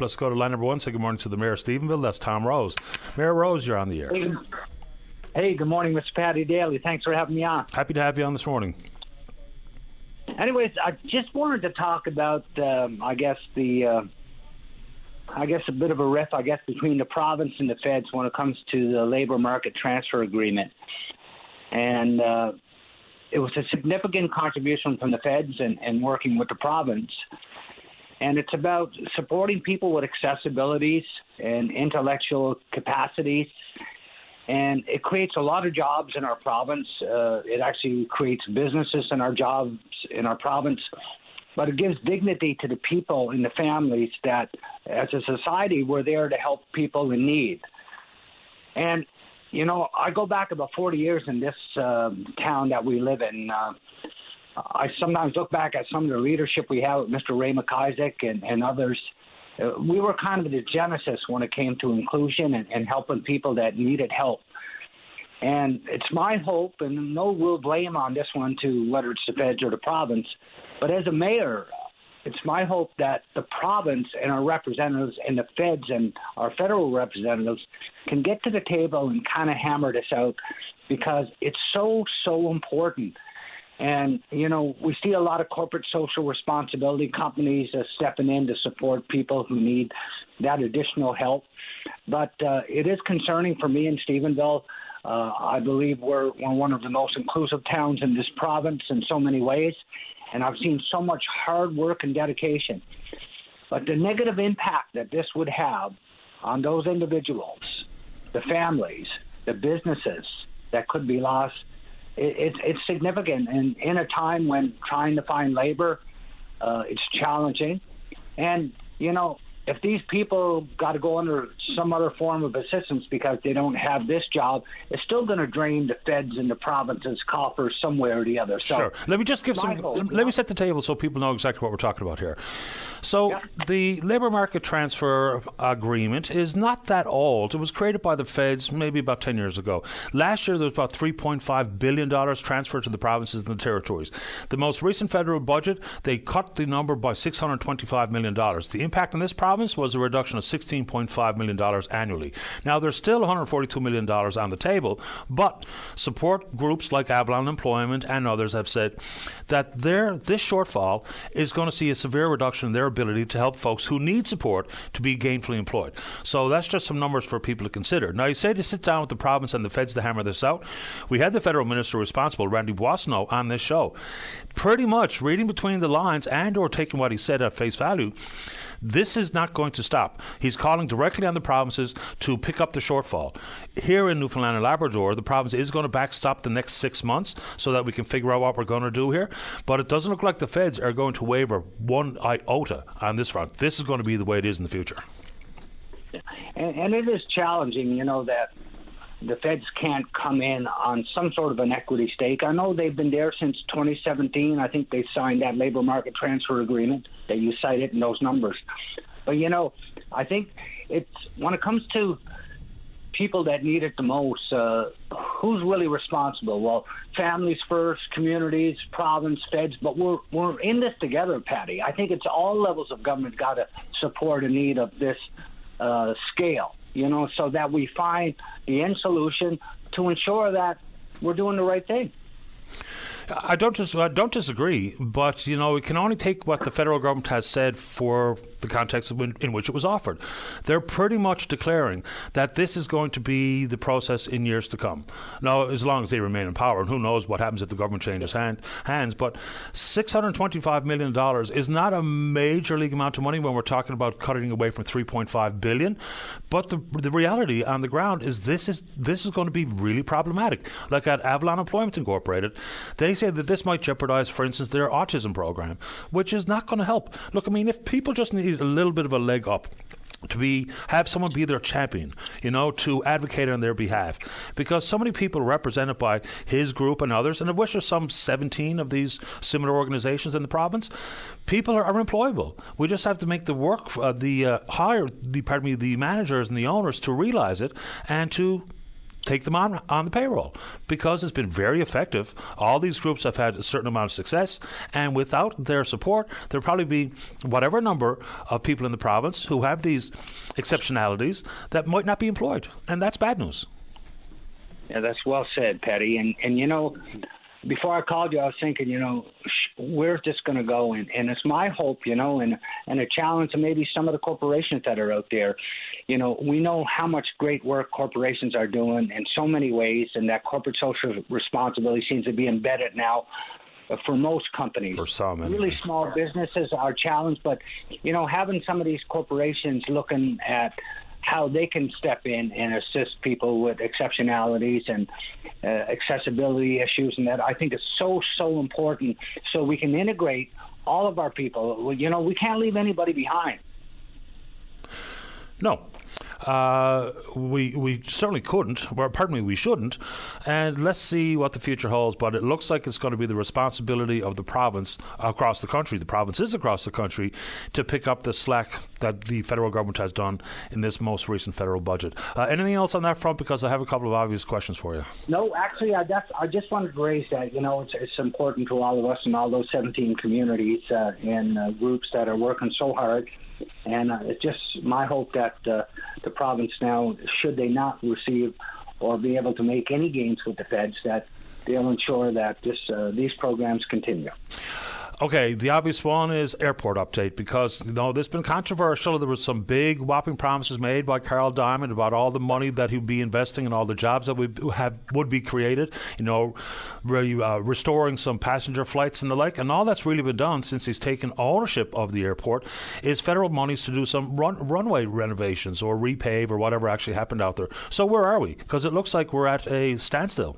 Let's go to line number one. Say good morning to the Mayor of Stephenville. That's Tom Rose. Mayor Rose, you're on the air. Hey, good morning, Mr. Paddy Daly. Thanks for having me on. Happy to have you on this morning. Anyways, I just wanted to talk about, a bit of a riff, between the province and the feds when it comes to the labor market transfer agreement. And it was a significant contribution from the feds and working with the province. And it's about supporting people with accessibilities and intellectual capacities. And it creates a lot of jobs in our province. It actually creates businesses in our province. But it gives dignity to the people and the families that, as a society, we're there to help people in need. And, you know, I go back about 40 years in this town that we live in. I sometimes look back at some of the leadership we have with Mr. Ray McIsaac and others. We were kind of the genesis when it came to inclusion and helping people that needed help. And it's my hope, and no real blame on this one to whether it's the feds or the province, but as a mayor, it's my hope that the province and our representatives and the feds and our federal representatives can get to the table and kind of hammer this out, because it's so important. And, you know, we see a lot of corporate social responsibility companies stepping in to support people who need that additional help. But it is concerning for me in Stephenville. I believe we're one of the most inclusive towns in this province in so many ways. And I've seen so much hard work and dedication. But the negative impact that this would have on those individuals, the families, the businesses that could be lost, it's significant, and in a time when trying to find labor, it's challenging. And, you know, if these people got to go under some other form of assistance because they don't have this job, it's still going to drain the feds and the province's coffers somewhere or the other. So sure. Let me just give let me set the table so people know exactly what we're talking about here. So the labor market transfer agreement is not that old. It was created by the feds maybe about 10 years ago. Last year, there was about $3.5 billion transferred to the provinces and the territories. The most recent federal budget, they cut the number by $625 million. The impact on this province was a reduction of $16.5 million annually. Now, there's still $142 million on the table, but support groups like Avalon Employment and others have said that this shortfall is going to see a severe reduction in their ability to help folks who need support to be gainfully employed. So that's just some numbers for people to consider. Now, you say to sit down with the province and the feds to hammer this out. We had the federal minister responsible, Randy Boissonnault, on this show. Pretty much reading between the lines and or taking what he said at face value, this is not going to stop. He's calling directly on the provinces to pick up the shortfall. Here in Newfoundland and Labrador, the province is going to backstop the next 6 months so that we can figure out what we're going to do here. But it doesn't look like the feds are going to waver one iota on this front. This is going to be the way it is in the future. And it is challenging, you know, that the feds can't come in on some sort of an equity stake. I know they've been there since 2017. I think they signed that labor market transfer agreement that you cited in those numbers. But, you know, I think it's when it comes to people that need it the most, who's really responsible? Well, families first, communities, province, feds, but we're in this together, Paddy. I think it's all levels of government got to support a need of this scale, you know, so that we find the end solution to ensure that we're doing the right thing. I don't disagree, but, you know, we can only take what the federal government has said for the context in which it was offered. They're pretty much declaring that this is going to be the process in years to come. Now, as long as they remain in power, and who knows what happens if the government changes hands, but $625 million is not a major league amount of money when we're talking about cutting away from $3.5 billion. But the reality on the ground is this is going to be really problematic. Like at Avalon Employment Incorporated, they say that this might jeopardize, for instance, their autism program, which is not going to help. Look, I mean, if people just need a little bit of a leg up to have someone be their champion, you know, to advocate on their behalf, because so many people are represented by his group and others, and I wish there's some 17 of these similar organizations in the province. People are employable. We just have to make the work, the managers and the owners to realize it and to take them on the payroll, because it's been very effective. All these groups have had a certain amount of success, and without their support, there'll probably be whatever number of people in the province who have these exceptionalities that might not be employed, and that's bad news. Yeah, that's well said, Paddy. And you know, before I called you, I was thinking, you know, where's this going to go? And it's my hope, you know, and a challenge to maybe some of the corporations that are out there. You know, we know how much great work corporations are doing in so many ways, and that corporate social responsibility seems to be embedded now for most companies. For some, anyway. Really small businesses are challenged, but, you know, having some of these corporations looking at how they can step in and assist people with exceptionalities and accessibility issues, and that I think is so important, so we can integrate all of our people. You know, we can't leave anybody behind. No. We certainly couldn't, or pardon me, we shouldn't, and let's see what the future holds. But it looks like it's going to be the responsibility of the province across the country, the provinces across the country, to pick up the slack that the federal government has done in this most recent federal budget. Anything else on that front? Because I have a couple of obvious questions for you. No, actually, I just wanted to raise that. You know, it's important to all of us and all those 17 communities and groups that are working so hard. And it's just my hope that the province now, should they not receive or be able to make any gains with the feds, that they'll ensure that these programs continue. Okay, the obvious one is airport update, because, you know, there's been controversial. There was some big whopping promises made by Carl Diamond about all the money that he'd be investing and all the jobs that would be created, you know, restoring some passenger flights and the like. And all that's really been done since he's taken ownership of the airport is federal monies to do some runway renovations or repave or whatever actually happened out there. So where are we? Because it looks like we're at a standstill.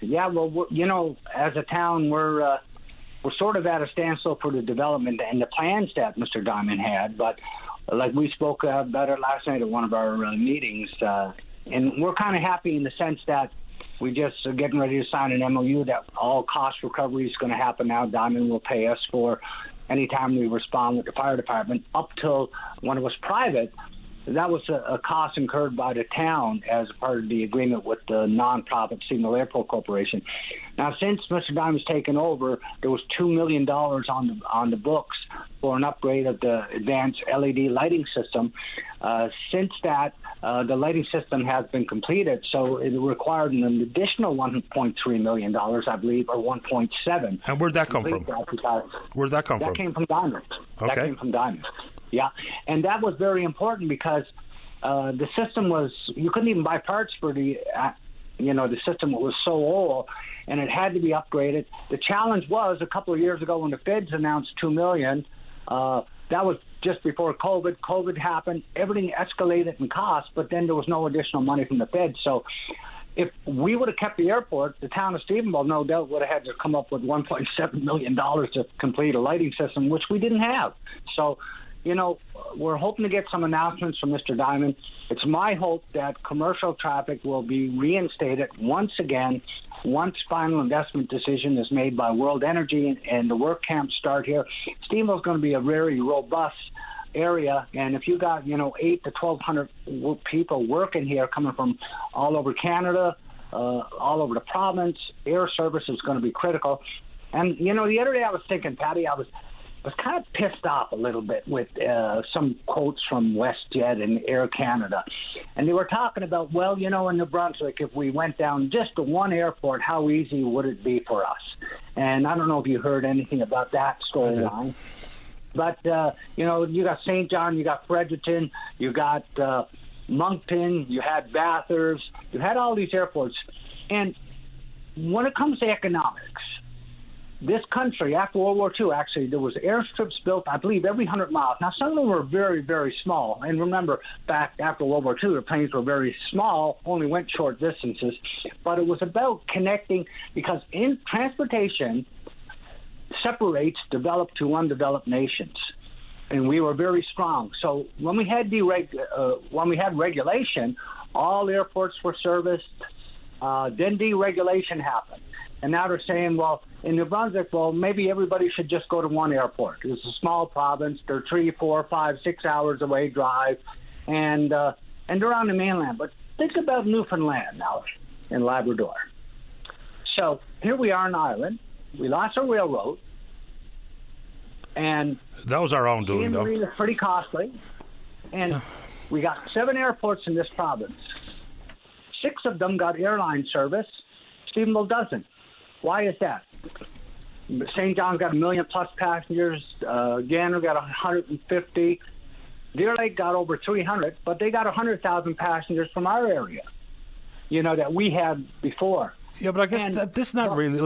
Yeah, well, you know, as a town, we're sort of at a standstill for the development and the plans that Mr. Diamond had. But like we spoke about it last night at one of our meetings, and we're kind of happy in the sense that we just are getting ready to sign an MOU that all cost recovery is going to happen now. Diamond will pay us for any time we respond with the fire department. Up till when it was private, that was a cost incurred by the town as part of the agreement with the non-profit Seagull Airport Corporation. Now, since Mr. Diamond's taken over, there was $2 million on the books for an upgrade of the advanced LED lighting system. Since that, the lighting system has been completed, so it required an additional $1.3 million, I believe, or 1.7. And where'd that come from? Where'd that come from? That came from Diamond. Okay. That came from Diamond. Yeah, and that was very important because the system was, you couldn't even buy parts for the system was so old, and it had to be upgraded. The challenge was a couple of years ago when the feds announced $2 million, that was just before COVID. COVID happened, everything escalated in cost, but then there was no additional money from the feds. So if we would have kept the airport, the town of Stephenville no doubt would have had to come up with $1.7 million to complete a lighting system, which we didn't have. So, you know, we're hoping to get some announcements from Mr. Diamond. It's my hope that commercial traffic will be reinstated once again once final investment decision is made by World Energy and the work camps start here. Stephenville is going to be a very robust area, and if you got, 8 to 1,200 people working here coming from all over Canada, all over the province, air service is going to be critical. And, the other day I was thinking, Paddy, I was kind of pissed off a little bit with some quotes from WestJet and Air Canada. And they were talking about, in New Brunswick, if we went down just to one airport, how easy would it be for us? And I don't know if you heard anything about that storyline. But, you got St. John, you got Fredericton, you got Moncton, you had Bathurst, you had all these airports. And when it comes to economics, this country, after World War II, actually, there was airstrips built, I believe, every 100 miles. Now, some of them were very, very small. And remember, back after World War II, the planes were very small, only went short distances. But it was about connecting, because in transportation separates developed to undeveloped nations. And we were very strong. So when we had regulation, all airports were serviced. Then deregulation happened. And now they're saying, in New Brunswick, maybe everybody should just go to one airport. It's a small province. They're 3, 4, 5, 6 hours away drive, and they're on the mainland. But think about Newfoundland now in Labrador. So here we are in Ireland. We lost our railroad, and that was our own doing, though. Marine is pretty costly, and we got 7 airports in this province. 6 of them got airline service. Stephenville doesn't. Why is that? St. John's got 1 million plus passengers. Gander got 150. Deer Lake got over 300, but they got 100,000 passengers from our area, that we had before. Yeah, but I guess this is not really,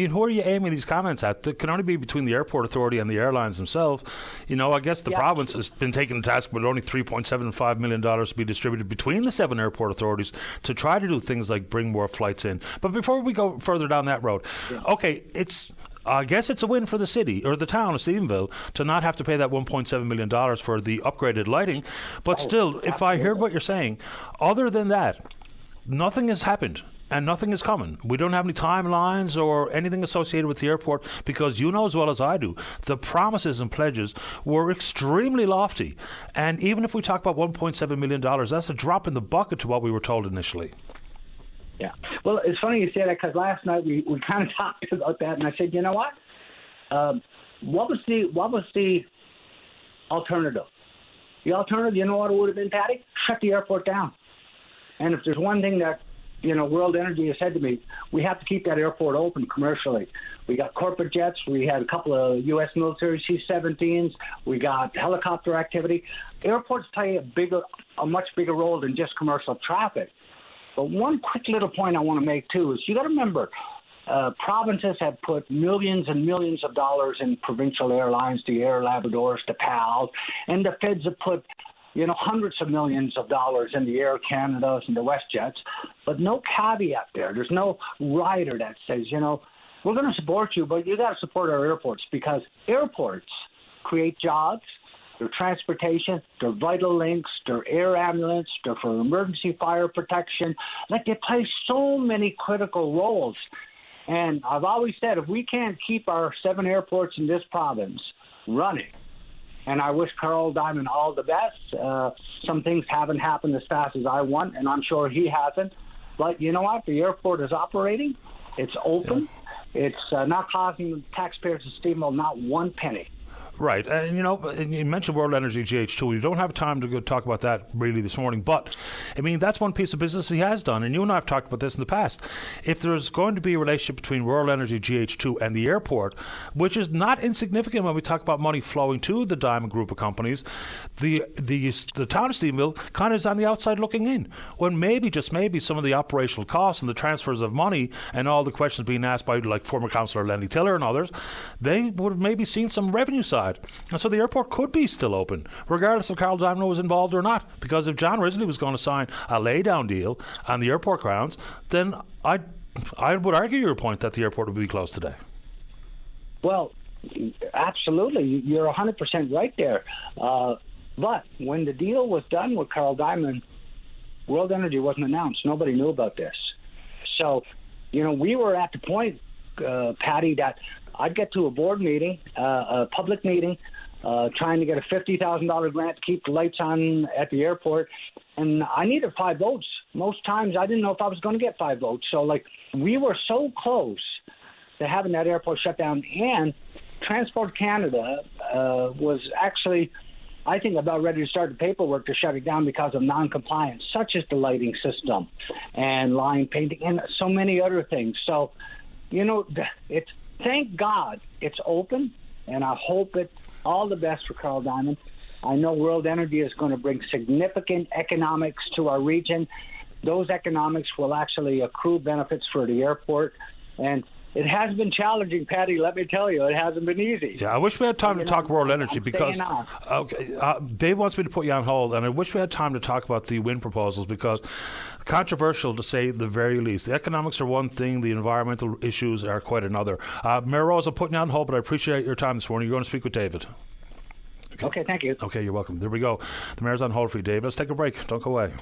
who are you aiming these comments at? It can only be between the airport authority and the airlines themselves. I guess the province has been taken to task with only $3.75 million to be distributed between the 7 airport authorities to try to do things like bring more flights in. But before we go further down that road, okay, I guess it's a win for the city or the town of Stephenville to not have to pay that $1.7 million for the upgraded lighting. But still, if I hear what you're saying, other than that, nothing has happened. And nothing is coming. We don't have any timelines or anything associated with the airport because you know as well as I do, the promises and pledges were extremely lofty. And even if we talk about $1.7 million, that's a drop in the bucket to what we were told initially. Yeah. Well, it's funny you say that because last night we kind of talked about that, and I said, you know what? What was the alternative? The alternative, you know what it would have been, Patty? Shut the airport down. And if there's one thing that World Energy has said to me, we have to keep that airport open commercially. We got corporate jets. We had a couple of U.S. military C-17s. We got helicopter activity. Airports play a much bigger role than just commercial traffic. But one quick little point I want to make, too, is you got to remember, provinces have put millions and millions of dollars in provincial airlines, the Air Labradors, the PAL, and the feds have put hundreds of millions of dollars in the Air Canadas and the WestJets, but no caveat there. There's no rider that says, we're going to support you, but you got to support our airports because airports create jobs, they're transportation, they're vital links, they're air ambulance, they're for emergency fire protection. They play so many critical roles. And I've always said, if we can't keep our 7 airports in this province running, and I wish Carl Diamond all the best. Some things haven't happened as fast as I want, and I'm sure he hasn't. But you know what? The airport is operating. It's open. Yeah. It's not costing the taxpayers of Stephenville not one penny. Right. And, you mentioned World Energy GH2. We don't have time to go talk about that really this morning. But, that's one piece of business he has done. And you and I have talked about this in the past. If there's going to be a relationship between World Energy GH2 and the airport, which is not insignificant when we talk about money flowing to the Diamond Group of companies, the town of Stephenville kind of is on the outside looking in. When maybe, just maybe, some of the operational costs and the transfers of money and all the questions being asked by like former Councillor Lenny Tiller and others, they would have maybe seen some revenue side. And so the airport could be still open, regardless if Carl Diamond was involved or not. Because if John Risley was going to sign a lay-down deal on the airport grounds, then I would argue your point that the airport would be closed today. Well, absolutely. You're 100% right there. But when the deal was done with Carl Diamond, World Energy wasn't announced. Nobody knew about this. So, we were at the point, Patty, that I'd get to a board meeting, a public meeting, trying to get a $50,000 grant to keep the lights on at the airport, and I needed 5 votes. Most times I didn't know if I was going to get 5 votes. So, we were so close to having that airport shut down, and Transport Canada was actually, I think, about ready to start the paperwork to shut it down because of non-compliance, such as the lighting system and line painting and so many other things. So, thank God it's open, and I hope it all the best for Carl Diamond. I know World Energy is going to bring significant economics to our region. Those economics will actually accrue benefits for the airport, and it has been challenging, Patty. Let me tell you, it hasn't been easy. Yeah, I wish we had time to talk World Energy because Dave wants me to put you on hold, and I wish we had time to talk about the wind proposals because controversial to say the very least. The economics are one thing, the environmental issues are quite another. Mayor Rose, I'm putting you on hold, but I appreciate your time this morning. You're going to speak with David. Okay, thank you. Okay, you're welcome. There we go. The Mayor's on hold for you, Dave. Let's take a break. Don't go away.